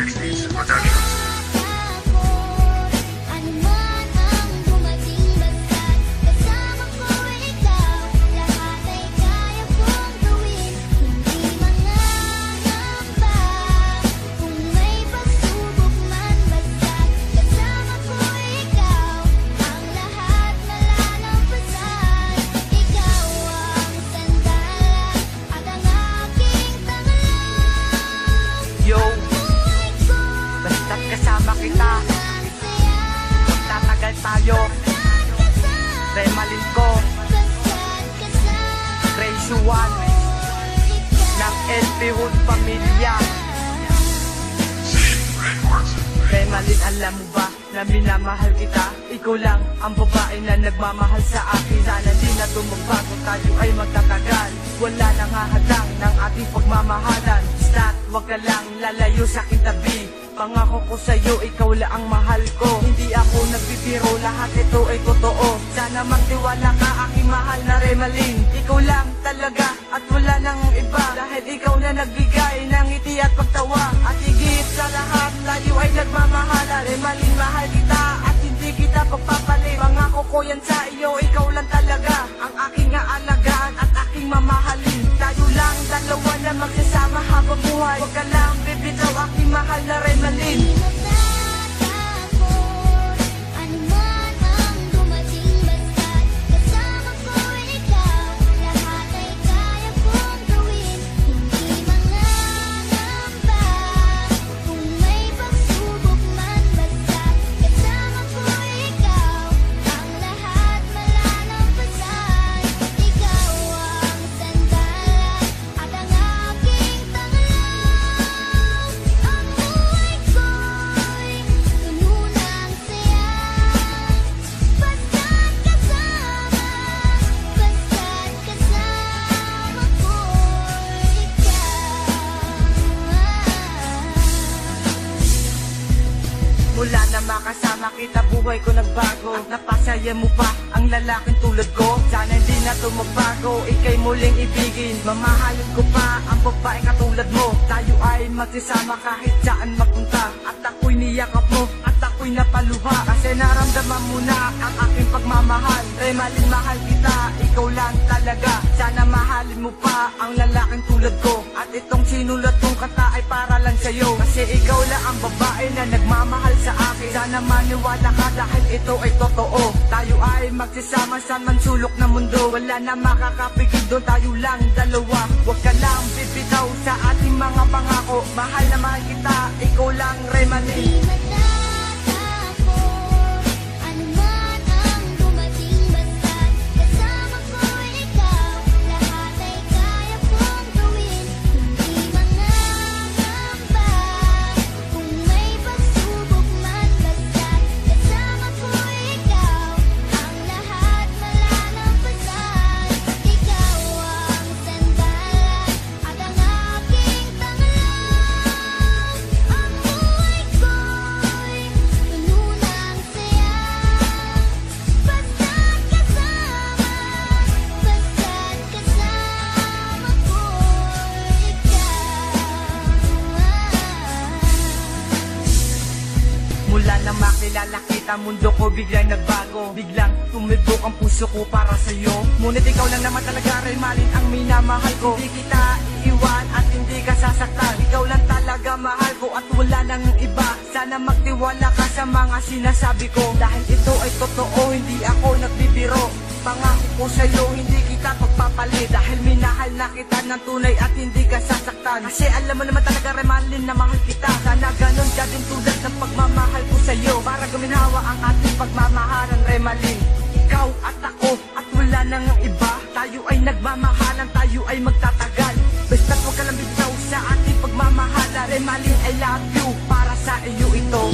Sixties Productions. Kita tatagal tayo. Remalin ko Grace Juan ng LP Hood Pamilya. Remalin, alam mo ba na minamahal kita? Ikaw lang ang babae na nagmamahal sa akin. Sana di na tumagbago, tayo ay magtatagal. Wala nang hahadang ng ating pagmamahalan. Stat, wag ka lang lalayo sa aking tabi. Pangako ko sa'yo, ikaw lang ang mahal ko. Hindi ako nagbibiro, lahat ito ay totoo. Sana magtiwala ka, aking mahal na Remalin. Ikaw lang talaga at wala nang iba. Dahil ikaw na nagbigay ng ngiti at pagtawa. At higit sa lahat, tayo ay nagmamahala. Remalin, mahal kita at hindi kita pagpapalit. Pangako ko yan sa iyo, ikaw lang talaga ang aking aalagaan at aking mamahalin. Tayo lang dalawa na magsasama habang buhay. Huwag ka lang bibitaw, aking mahal na Remalin. Mula na makasama kita, buhay ko nagbago. At napasaya mo pa ang lalaking tulad ko. Sana hindi na ito magbago, ika'y muling ibigin. Mamahalin ko pa ang babaeng katulad mo. Tayo ay magsasama kahit saan magpunta. At ako'y niyakap mo, at ako'y napaluha. Kasi naramdaman mo na ang aking pagmamahal. Remalin, mahal kita, ikaw lang talaga. Sana mahalin mo pa ang lalaking tulad ko. At itong sinulat kong kata ay para lang sa'yo. Kasi ikaw lang ang babae na nagmamahal sa akin. Sana maniwala ka dahil ito ay totoo. Tayo ay magsasama sa mansulok na mundo. Wala na makakapigil doon, tayo lang dalawa. Huwag ka lang bibitaw sa ating mga pangako. Mahal na mahal kita, ikaw lang Remalin. Mula na makilala kita, mundo ko biglang nagbago. Biglang tumibok ang puso ko para sa'yo. Ngunit ikaw lang naman talaga, Remalin, ang minamahal ko. Hindi kita iiwan at hindi ka sasaktan. Ikaw lang talaga mahal ko at wala nang iba. Sana magtiwala ka sa mga sinasabi ko. Dahil ito ay totoo, hindi ako nagbibiro. Pangako ko sa'yo, hindi kita pagpapalit. Dahil minahal na kita ng tunay at hindi ka sasaktan. Kasi alam mo naman talaga, Remalin, na mahal kita. Sana ganun ka din tulad ng pagmamahal ko sa'yo. Para guminhawa ang ating pagmamahalan, Remalin. Ikaw at ako at wala nang iba. Tayo ay nagmamahalan, tayo ay magtatagal. Basta't huwag ka lang bitaw sa ating pagmamahalan. Remalin, I love you, para sa iyo ito.